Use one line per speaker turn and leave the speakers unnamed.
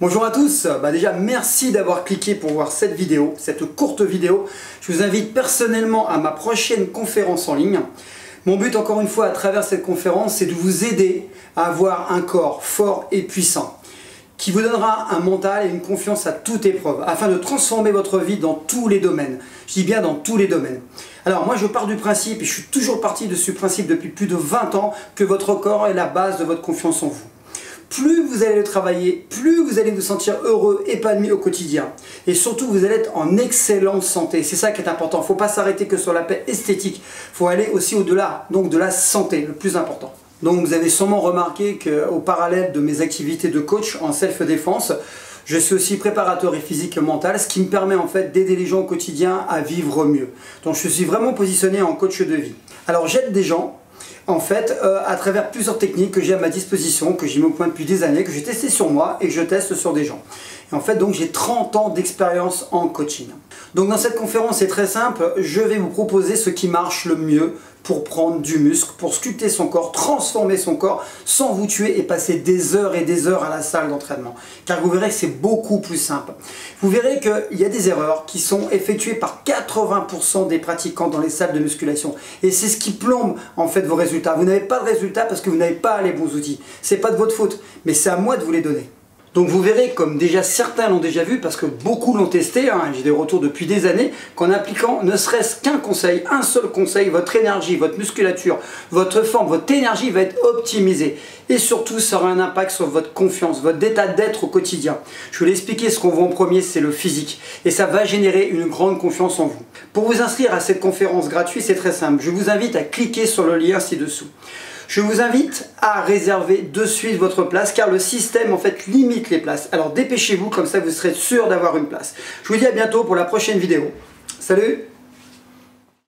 Bonjour à tous, déjà merci d'avoir cliqué pour voir cette vidéo, cette courte vidéo. Je vous invite personnellement à ma prochaine conférence en ligne. Mon but encore une fois à travers cette conférence, c'est de vous aider à avoir un corps fort et puissant qui vous donnera un mental et une confiance à toute épreuve afin de transformer votre vie dans tous les domaines. Je dis bien dans tous les domaines. Alors moi je pars du principe, et je suis toujours parti de ce principe depuis plus de 20 ans, que votre corps est la base de votre confiance en vous. Plus vous allez le travailler, plus vous allez vous sentir heureux, épanoui au quotidien. Et surtout, vous allez être en excellente santé. C'est ça qui est important. Il ne faut pas s'arrêter que sur l'aspect esthétique. Il faut aller aussi au-delà, donc de la santé, le plus important. Donc vous avez sûrement remarqué qu'au parallèle de mes activités de coach en self-défense, je suis aussi préparateur et physique et mental, ce qui me permet en fait d'aider les gens au quotidien à vivre mieux. Donc je suis vraiment positionné en coach de vie. Alors j'aide des gens en fait, à travers plusieurs techniques que j'ai à ma disposition, que j'ai mis au point depuis des années, que j'ai testé sur moi et que je teste sur des gens. Et en fait, donc j'ai 30 ans d'expérience en coaching. Donc dans cette conférence, c'est très simple, je vais vous proposer ce qui marche le mieux pour prendre du muscle, pour sculpter son corps, transformer son corps sans vous tuer et passer des heures et des heures à la salle d'entraînement. Car vous verrez que c'est beaucoup plus simple. Vous verrez qu'il y a des erreurs qui sont effectuées par 80% des pratiquants dans les salles de musculation. Et c'est ce qui plombe en fait vos résultats. Vous n'avez pas de résultats parce que vous n'avez pas les bons outils. C'est pas de votre faute, mais c'est à moi de vous les donner. Donc vous verrez, comme déjà certains l'ont déjà vu, parce que beaucoup l'ont testé, j'ai des retours depuis des années, qu'en appliquant ne serait-ce qu'un conseil, un seul conseil, votre énergie, votre musculature, votre forme, votre énergie va être optimisée. Et surtout, ça aura un impact sur votre confiance, votre état d'être au quotidien. Je vais l'expliquer, ce qu'on voit en premier, c'est le physique. Et ça va générer une grande confiance en vous. Pour vous inscrire à cette conférence gratuite, c'est très simple. Je vous invite à cliquer sur le lien ci-dessous. Je vous invite à réserver de suite votre place car le système en fait limite les places. Alors dépêchez-vous, comme ça vous serez sûr d'avoir une place. Je vous dis à bientôt pour la prochaine vidéo. Salut!